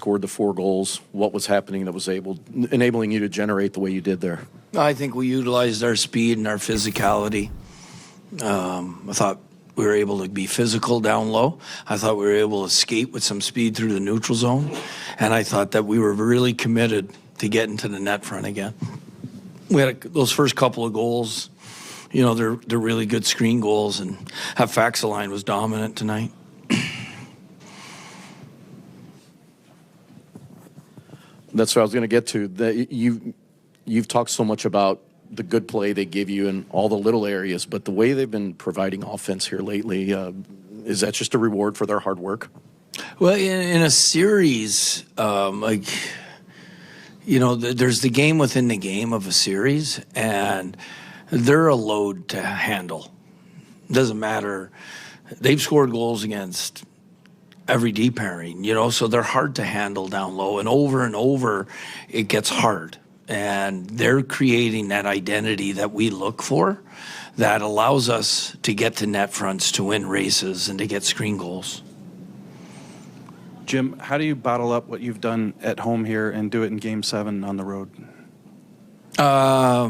scored the 4 goals, what was happening that was enabling you to generate the way you did there? I think we utilized our speed and our physicality. I thought we were able to be physical down low. I thought we were able to skate with some speed through the neutral zone. And I thought that we were really committed to getting to the net front again. We had those first couple of goals, you know, they're really good screen goals, and Faxaline was dominant tonight. That's what I was going to get to. You've talked so much about the good play they give you in all the little areas, but the way they've been providing offense here lately, is that just a reward for their hard work? Well, in a series, there's the game within the game of a series, and they're a load to handle. Doesn't matter. They've scored goals against every D pairing, so they're hard to handle down low, and over it gets hard. And they're creating that identity that we look for that allows us to get to net fronts, to win races, and to get screen goals. Jim, how do you bottle up what you've done at home here and do it in Game 7 on the road? By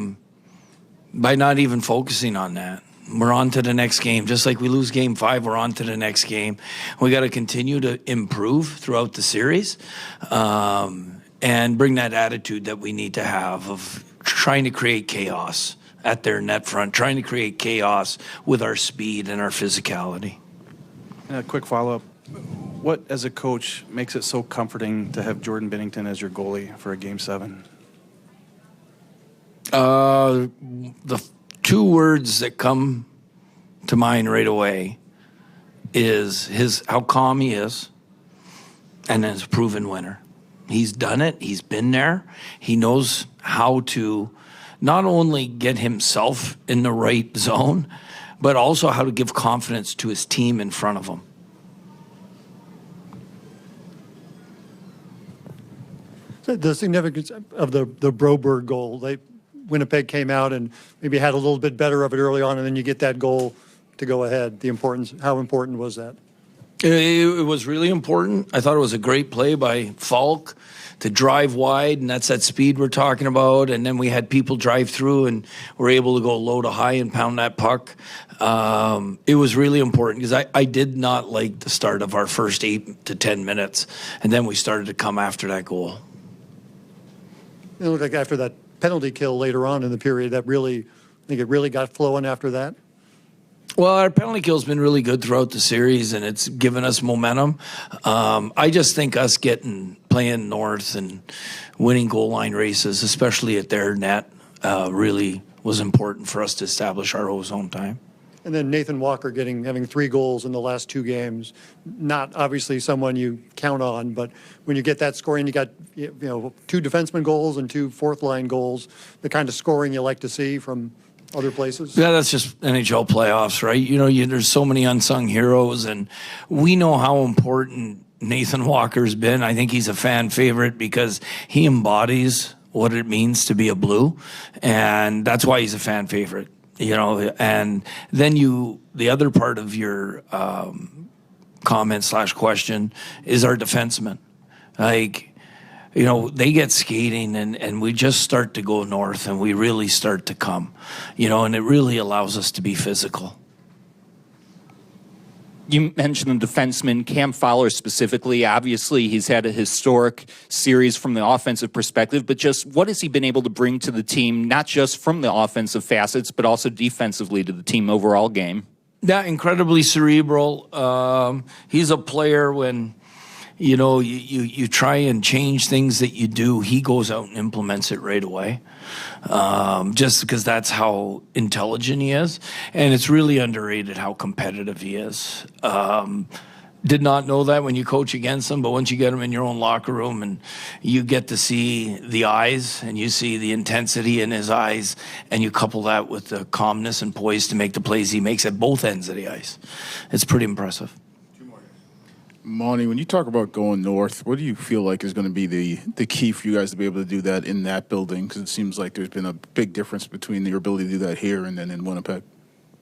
not even focusing on that. We're on to the next game. Just like we lose Game 5, we're on to the next game. We got to continue to improve throughout the series. And bring that attitude that we need to have of trying to create chaos at their net front, trying to create chaos with our speed and our physicality. And a quick follow-up. What, as a coach, makes it so comforting to have Jordan Binnington as your goalie for a Game 7? The 2 words that come to mind right away is how calm he is, and his proven winner. He's done it. He's been there. He knows how to not only get himself in the right zone, but also how to give confidence to his team in front of him. The significance of the Broberg goal. Winnipeg came out and maybe had a little bit better of it early on, and then you get that goal to go ahead. How important was that? It was really important. I thought it was a great play by Falk to drive wide, and that's that speed we're talking about. And then we had people drive through, and we're able to go low to high and pound that puck. It was really important because I did not like the start of our first 8 to 10 minutes, and then we started to come after that goal. It looked like after that penalty kill later on in the period, I think it really got flowing after that. Well, our penalty kill's been really good throughout the series, and it's given us momentum. I just think us playing north and winning goal line races, especially at their net, really was important for us to establish our ozone time. And then Nathan Walker having 3 goals in the last 2 games, not obviously someone you count on, but when you get that scoring, you got 2 defenseman goals and 2 fourth-line goals, the kind of scoring you like to see from other places? Yeah, that's just NHL playoffs, right? There's so many unsung heroes, and we know how important Nathan Walker's been. I think he's a fan favorite because he embodies what it means to be a Blue, and that's why he's a fan favorite, And then the other part of your comment/question is our defensemen. They get skating and we just start to go north and we really start to come, and it really allows us to be physical. You mentioned the defenseman, Cam Fowler specifically. Obviously, he's had a historic series from the offensive perspective, but just what has he been able to bring to the team, not just from the offensive facets, but also defensively to the team overall game? Yeah, incredibly cerebral. He's a player when you try and change things that you do, he goes out and implements it right away, just because that's how intelligent he is. And it's really underrated how competitive he is. Did not know that when you coach against him, but once you get him in your own locker room and you get to see the eyes and you see the intensity in his eyes and you couple that with the calmness and poise to make the plays he makes at both ends of the ice, it's pretty impressive. Monty, when you talk about going north, what do you feel like is going to be the key for you guys to be able to do that in that building? Because it seems like there's been a big difference between your ability to do that here and then in Winnipeg.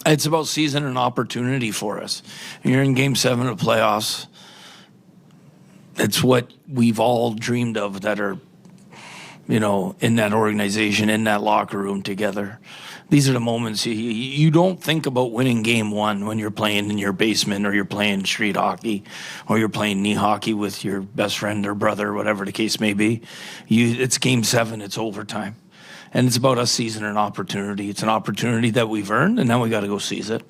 It's about season and opportunity for us. You're in Game 7 of playoffs. it's what we've all dreamed of that are, in that organization, in that locker room together. These are the moments you don't think about winning game one when you're playing in your basement or you're playing street hockey or you're playing knee hockey with your best friend or brother, whatever the case may be. It's game 7, it's overtime. And it's about us seizing an opportunity. It's an opportunity that we've earned, and now we got to go seize it.